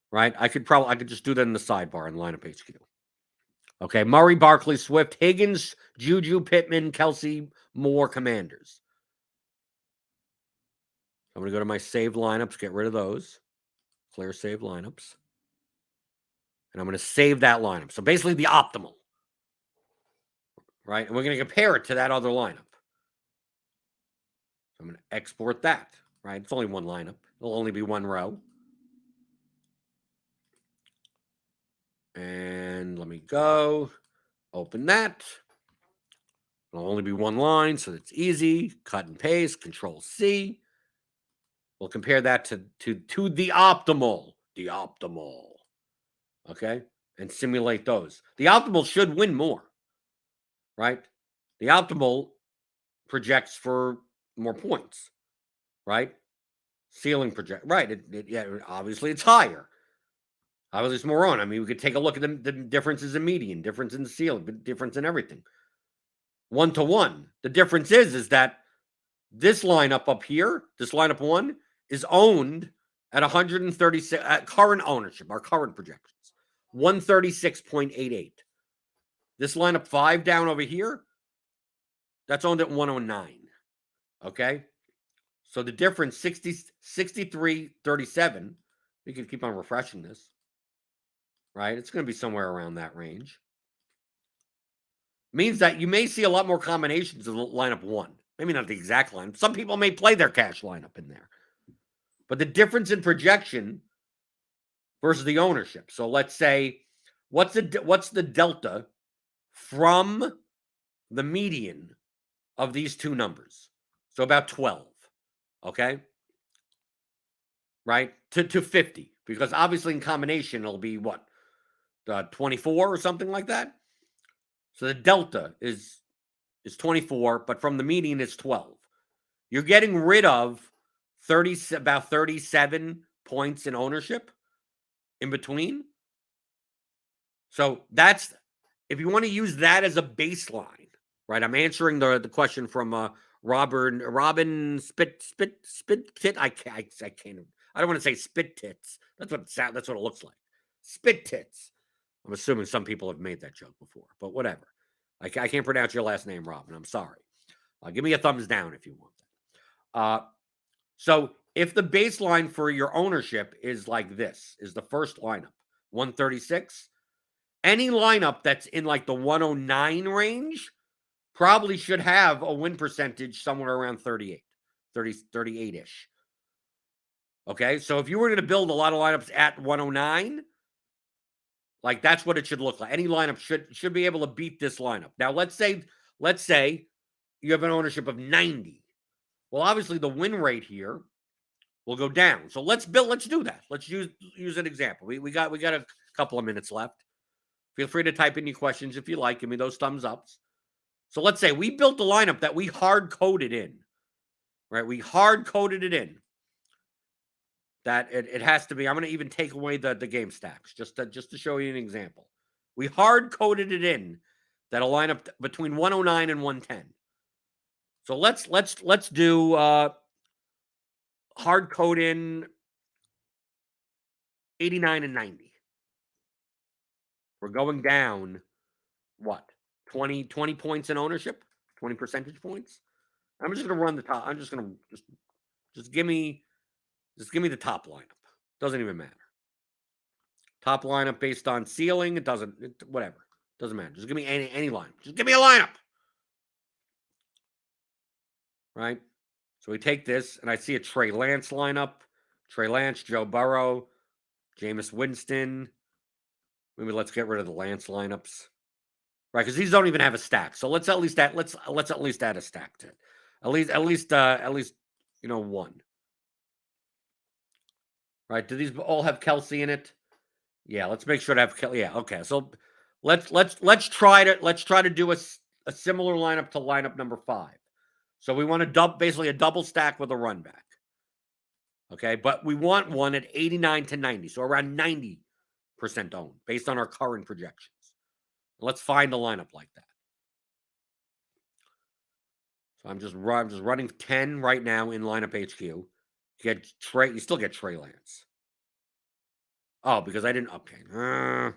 right? I could just do that in the sidebar in lineup HQ. Okay, Murray, Barkley, Swift, Higgins, Juju, Pittman, Kelsey, Moore, Commanders. I'm gonna go to my saved lineups, get rid of those, clear saved lineups, and I'm gonna save that lineup. So basically the optimal, right? And we're gonna compare it to that other lineup. I'm going to export that, right? It's only one lineup. It'll only be one row. And let me go. Open that. It'll only be one line, so it's easy. Cut and paste, Control C. We'll compare that to the optimal. The optimal. Okay? And simulate those. The optimal should win more, right? The optimal projects for more points, right? Ceiling project, right? Yeah, obviously it's higher. Obviously it's more on. I mean, we could take a look at the differences in median, difference in the ceiling, difference in everything. 1-to-1. The difference is that this lineup up here, this lineup 1, is owned at 136 at current ownership, our current projections. 136.88. This lineup 5 down over here, that's owned at 109. Okay? So the difference, 63.37. We can keep on refreshing this. Right? It's going to be somewhere around that range. Means that you may see a lot more combinations of lineup 1. Maybe not the exact line. Some people may play their cash lineup in there. But the difference in projection versus the ownership. So let's say, what's the delta from the median of these two numbers? So about 12. Okay? Right? To 50. Because obviously in combination, it'll be what? 24 or something like that? So the delta is 24, but from the median, it's 12. You're getting rid of about 37 points in ownership in between. So that's, if you want to use that as a baseline, right? I'm answering the question from Robin Spit Tit. I can't. I don't want to say spit tits. That's what it looks like. Spit tits. I'm assuming some people have made that joke before, but whatever. I can't pronounce your last name, Robin. I'm sorry. Give me a thumbs down if you want that. So if the baseline for your ownership is like this, is the first lineup, 136, any lineup that's in like the 109 range probably should have a win percentage somewhere around 38-ish. Okay, so if you were going to build a lot of lineups at 109, like that's what it should look like. Any lineup should be able to beat this lineup. Now, let's say you have an ownership of 90. Well, obviously the win rate here will go down. So let's do that. Let's use an example. We got a couple of minutes left. Feel free to type in your questions if you like. Give me those thumbs ups. So let's say we built a lineup that we hard coded in. Right? We hard coded it in. That it has to be. I'm going to even take away the game stacks just to show you an example. We hard coded it in that a lineup between 109 and 110. So let's do hard code in 89 and 90. We're going down what? 20 points in ownership, 20 percentage points. I'm just going to run the top. I'm just going to just give me the top lineup. Doesn't even matter. Top lineup based on ceiling. Whatever. Doesn't matter. Just give me any lineup. Just give me a lineup. Right? So we take this, and I see a Trey Lance lineup. Trey Lance, Joe Burrow, Jameis Winston. Maybe let's get rid of the Lance lineups. Right? Because these don't even have a stack. So let's at least add a stack to it. At least one. Right? Do these all have Kelsey in it? Yeah, let's make sure to have Kelsey. Yeah, okay. So let's try to do a similar lineup to lineup number 5. So we want to basically a double stack with a run back. Okay, but we want one at 89 to 90, so around 90% owned based on our current projections. Let's find a lineup like that. So I'm just running 10 right now in lineup HQ. You still get Trey Lance. Oh, because I didn't. Okay, I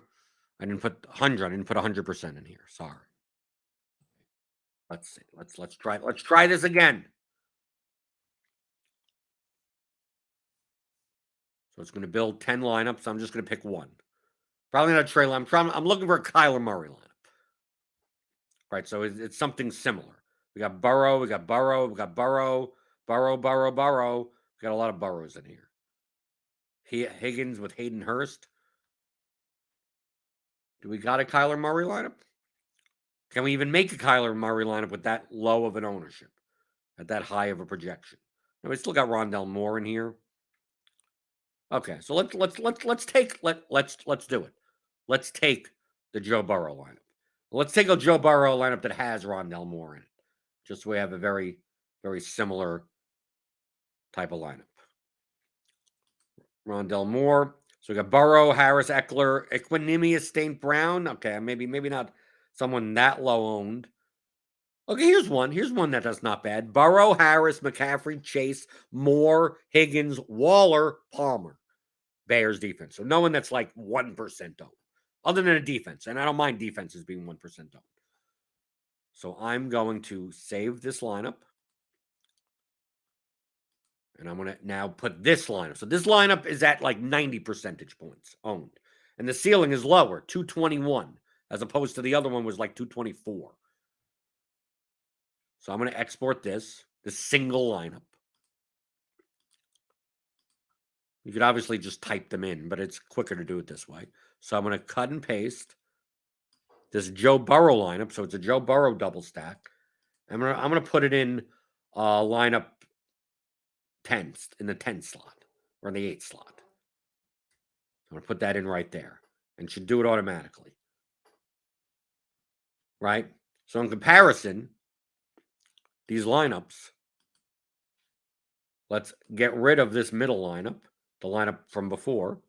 didn't put 100. I didn't put 100% in here. Sorry. Let's see. Let's try this again. So it's going to build 10 lineups. I'm just going to pick one. Probably not a Trey Lance. I'm looking for a Kyler Murray lineup. Right. So it's something similar. We got Burrow. We got Burrow. We got Burrow. Burrow. We got a lot of Burrows in here. Higgins with Hayden Hurst. Do we got a Kyler Murray lineup? Can we even make a Kyler Murray lineup with that low of an ownership, at that high of a projection? Now we still got Rondell Moore in here. Okay, so let's do it. Let's take the Joe Burrow lineup. Let's take a Joe Burrow lineup that has Rondell Moore in it. Just so we have a very, very similar type of lineup. Rondell Moore. So we got Burrow, Harris, Eckler, Equinemius, St. Brown. Okay, maybe not someone that low owned. Okay, here's one that's not bad. Burrow, Harris, McCaffrey, Chase, Moore, Higgins, Waller, Palmer. Bears defense. So no one that's like 1% owned. other than a defense. And I don't mind defenses being 1% owned. So I'm going to save this lineup. And I'm going to now put this lineup. So this lineup is at like 90 percentage points owned. And the ceiling is lower, 221, as opposed to the other one was like 224. So I'm going to export this single lineup. You could obviously just type them in, but it's quicker to do it this way. So I'm going to cut and paste this Joe Burrow lineup. So it's a Joe Burrow double stack. I'm going to put it in lineup 10 in the 10 slot or in the 8 slot. I'm going to put that in right there and should do it automatically. Right? So in comparison, these lineups, let's get rid of this middle lineup, the lineup from before.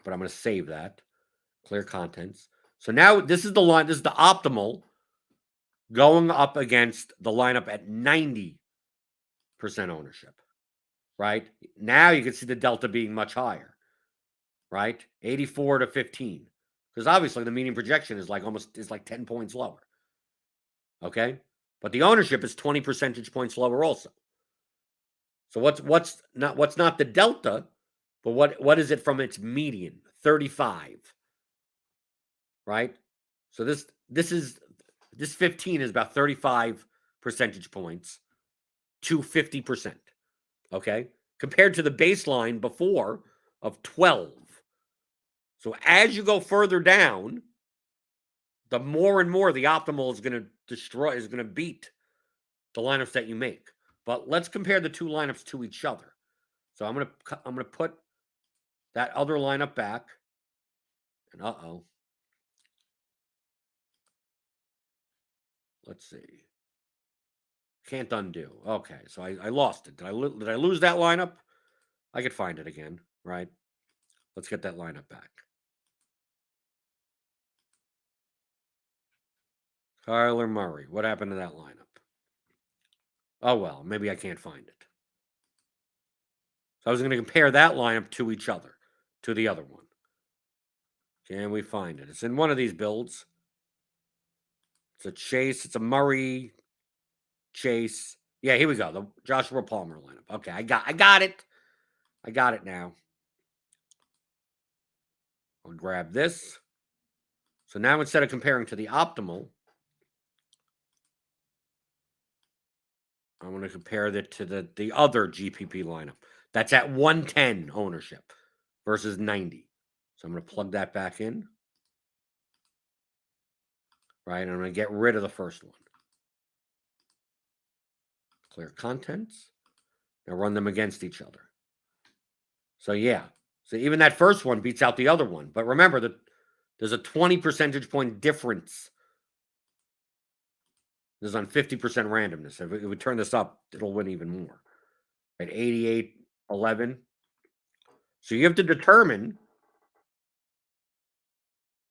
But I'm going to save that. Clear contents. So now this is the line. This is the optimal going up against the lineup at 90% ownership. Right? Now you can see the delta being much higher. Right? 84 to 15. Because obviously the median projection is like 10 points lower. Okay? But the ownership is 20 percentage points lower also. So what's not the delta, but what is it from its median? 35. Right? So this 15 is about 35 percentage points to 50%. Okay? Compared to the baseline before of 12. So as you go further down, the more and more the optimal is going to beat the lineups that you make. But let's compare the two lineups to each other. So I'm going to put that other lineup back. And let's see. Can't undo. Okay, so I lost it. Did I lose that lineup? I could find it again, right? Let's get that lineup back. Kyler Murray. What happened to that lineup? Oh, well, maybe I can't find it. So I was going to compare that lineup to each other, to the other one. Can we find it? It's in one of these builds. It's a Chase. It's a Murray, Chase. Yeah, here we go. The Joshua Palmer lineup. Okay, I got it. I got it now. I'll grab this. So now instead of comparing to the optimal, I'm going to compare it to the other GPP lineup. That's at 110 ownership versus 90. So I'm going to plug that back in. Right, and I'm going to get rid of the first one. Clear contents. Now run them against each other. So yeah. So even that first one beats out the other one. But remember that there's a 20 percentage point difference. This is on 50% randomness. If we turn this up, it'll win even more. At 88-11. So you have to determine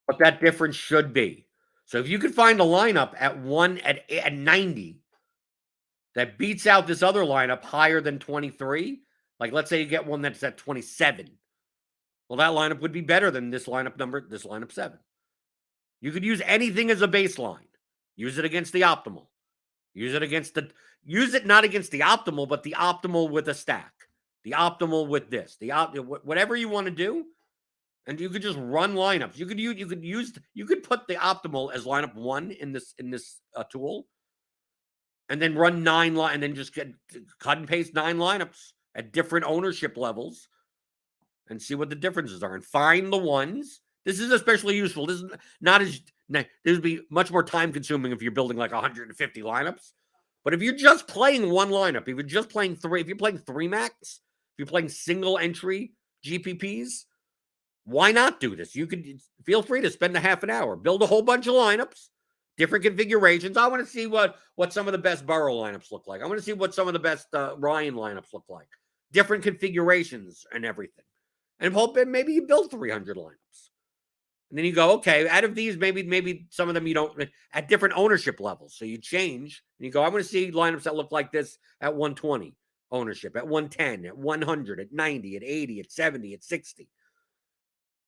what that difference should be. So if you could find a lineup at 90 that beats out this other lineup higher than 23, like let's say you get one that's at 27. Well, that lineup would be better than this lineup 7. You could use anything as a baseline. Use it against the optimal. Use it not against the optimal, but the optimal with a stack. The optimal with this. Whatever you want to do. And you could just run lineups. You could put the optimal as lineup 1 in this tool. And then run 9 and then just cut and paste 9 lineups at different ownership levels and see what the differences are and find the ones. This is especially useful. This would be much more time consuming if you're building like 150 lineups. But if you're just playing one lineup, if you're just playing 3, if you're playing 3 max, if you're playing single entry GPPs, why not do this? You could feel free to spend a half an hour, build a whole bunch of lineups, different configurations. I want to see what some of the best Burrow lineups look like. I want to see what some of the best Ryan lineups look like. Different configurations and everything. And maybe you build 300 lineups. And then you go, okay, out of these, maybe some of them you don't, at different ownership levels. So you change, and you go, I want to see lineups that look like this at 120 ownership, at 110, at 100, at 90, at 80, at 70, at 60.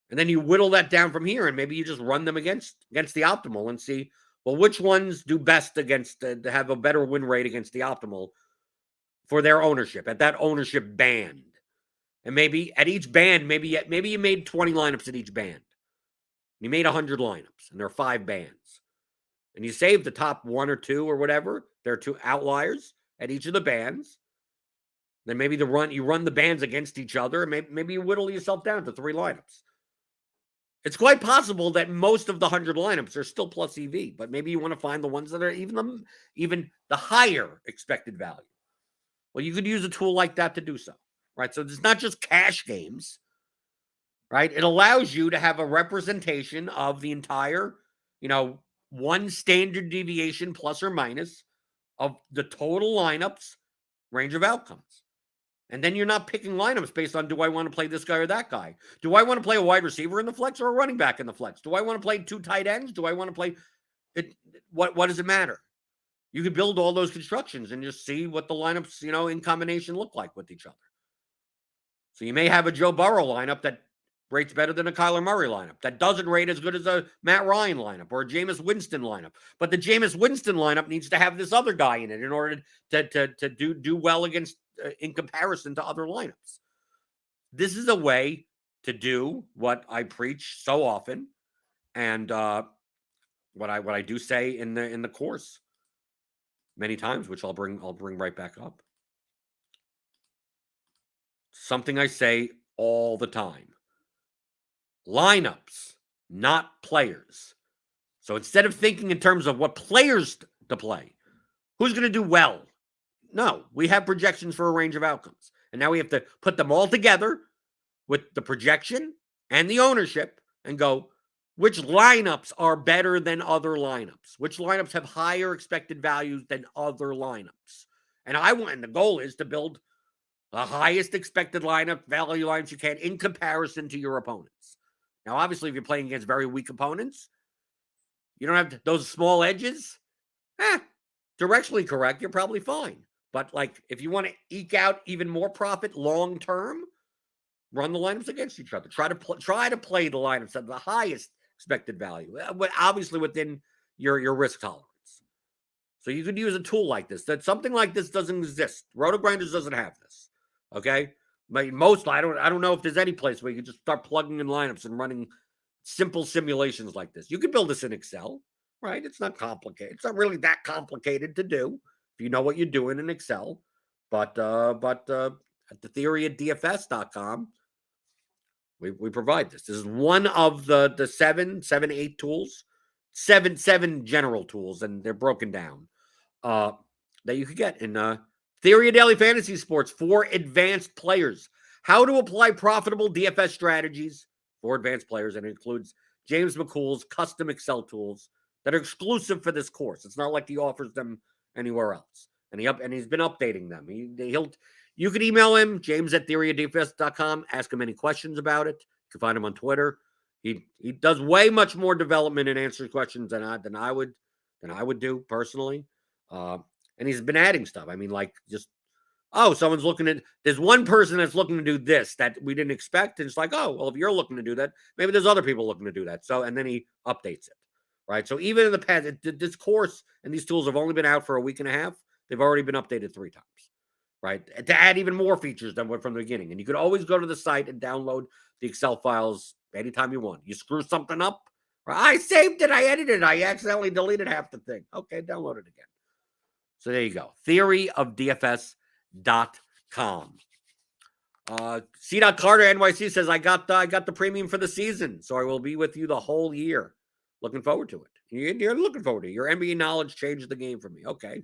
And then you whittle that down from here, and maybe you just run them against the optimal and see, well, which ones do best against to have a better win rate against the optimal for their ownership at that ownership band. And maybe at each band, maybe you made 20 lineups at each band. You made 100 lineups, and there are 5 bands. And you save the top 1 or 2 or whatever. There are 2 outliers at each of the bands. Then maybe you run the bands against each other, and maybe you whittle yourself down to 3 lineups. It's quite possible that most of the 100 lineups are still plus EV, but maybe you want to find the ones that are even the higher expected value. Well, you could use a tool like that to do so, right? So it's not just cash games, right? It allows you to have a representation of the entire, one standard deviation plus or minus of the total lineups range of outcomes. And then you're not picking lineups based on, do I want to play this guy or that guy? Do I want to play a wide receiver in the flex or a running back in the flex? Do I want to play 2 tight ends? Do I want to play it? What does it matter? You could build all those constructions and just see what the lineups, in combination look like with each other. So you may have a Joe Burrow lineup that rates better than a Kyler Murray lineup, that doesn't rate as good as a Matt Ryan lineup or a Jameis Winston lineup. But the Jameis Winston lineup needs to have this other guy in it in order to do well against in comparison to other lineups. This is a way to do what I preach so often, and what I do say in the course many times, which I'll bring right back up. Something I say all the time. Lineups, not players. So instead of thinking in terms of what players to play, who's going to do well? No, we have projections for a range of outcomes. And now we have to put them all together with the projection and the ownership and go, which lineups are better than other lineups? Which lineups have higher expected values than other lineups? And the goal is to build the highest expected lineup value lines you can in comparison to your opponents. Now, obviously, if you're playing against very weak opponents, you don't have those small edges. Directionally correct, you're probably fine. But if you want to eke out even more profit long term, run the lineups against each other. Try to play the lineups at the highest expected value, obviously within your risk tolerance. So you could use a tool like this. That something like this doesn't exist. RotoGrinders doesn't have this. Okay, but I don't know if there's any place where you can just start plugging in lineups and running simple simulations like this. You could build this in Excel, right? It's not complicated. It's not really that complicated to do if you know what you're doing in Excel. But at thetheoryofdfs.com, we provide this. This is one of the 7, 8 tools, seven general tools, and they're broken down that you could get in Theory of Daily Fantasy Sports for advanced players. How to apply profitable DFS strategies for advanced players, and it includes James McCool's custom Excel tools that are exclusive for this course. It's not like he offers them anywhere else, and he's been updating them. You can email him, james@theoryofdfs.com. Ask him any questions about it. You can find him on Twitter. He does way much more development and answers questions than I would do personally. And he's been adding stuff. I mean, someone's looking at. There's one person that's looking to do this that we didn't expect, and it's like, oh, well, if you're looking to do that, maybe there's other people looking to do that. So, and then he updates it, right? So even in the past, this course and these tools have only been out for a week and a half. They've already been updated 3 times. Right, to add even more features than from the beginning. And you could always go to the site and download the Excel files anytime you want. You screw something up, right? I saved it, I edited it, I accidentally deleted half the thing. Okay, download it again. So there you go. Theoryofdfs.com. C.Carter NYC says, I got the premium for the season, so I will be with you the whole year. Looking forward to it. You're looking forward to it. Your NBA knowledge changed the game for me. Okay.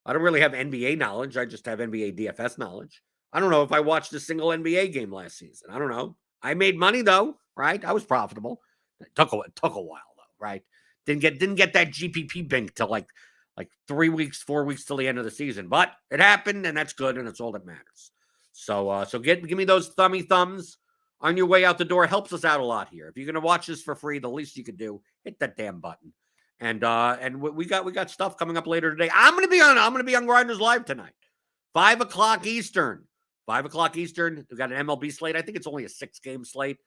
I don't really have NBA knowledge. I just have NBA DFS knowledge. I don't know if I watched a single NBA game last season. I don't know. I made money though, right? I was profitable. It took a while though, right? Didn't get that GPP bank till like 3 weeks, 4 weeks till the end of the season. But it happened, and that's good, and it's all that matters. So give me those thumbs on your way out the door. Helps us out a lot here. If you're gonna watch this for free, the least you could do, hit that damn button. And we got stuff coming up later today. I'm gonna be on Grinders Live tonight, 5:00 Eastern. 5:00 Eastern. We've got an MLB slate. I think it's only a 6-game slate.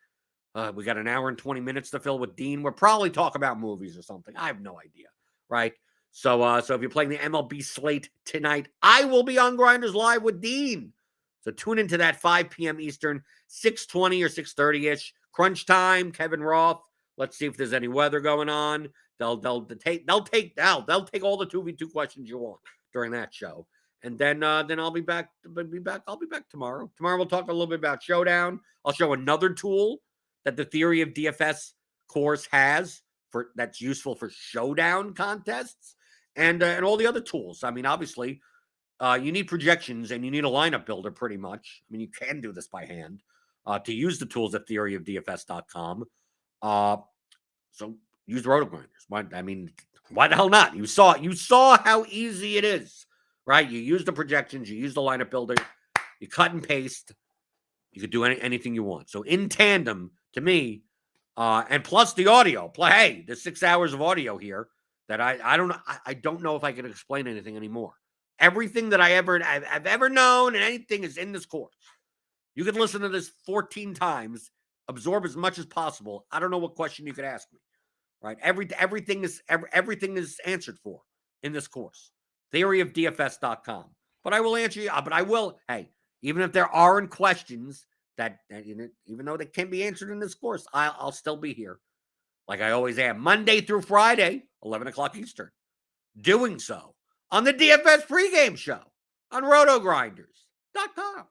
We got an hour and 20 minutes to fill with Dean. We'll probably talk about movies or something. I have no idea, right? So if you're playing the MLB slate tonight, I will be on Grinders Live with Dean. So tune into that 5 p.m. Eastern, 6:20 or 6:30-ish. Crunch time, Kevin Roth. Let's see if there's any weather going on. They'll take all the 2v2 questions you want during that show. And then I'll be back. I'll be back tomorrow. Tomorrow we'll talk a little bit about Showdown. I'll show another tool that the Theory of DFS course has that's useful for Showdown contests and all the other tools. I mean, obviously, you need projections and you need a lineup builder pretty much. I mean, you can do this by hand to use the tools at theoryofdfs.com. So use RotoGrinders. Why the hell not? You saw how easy it is, right? You use the projections, you use the lineup builder, you cut and paste. You could do anything you want. So in tandem, to me, and plus the audio. Hey, there's 6 hours of audio here that I don't know. I don't know if I can explain anything anymore. Everything that I've ever known and anything is in this course. You could listen to this 14 times, absorb as much as possible. I don't know what question you could ask me, right? Everything is answered for in this course. Theoryofdfs.com. But I will answer you. But I will. Hey, even if there aren't questions that even though they can be answered in this course, I'll still be here, like I always am, Monday through Friday, 11 o'clock Eastern, doing so on the DFS pregame show on RotoGrinders.com.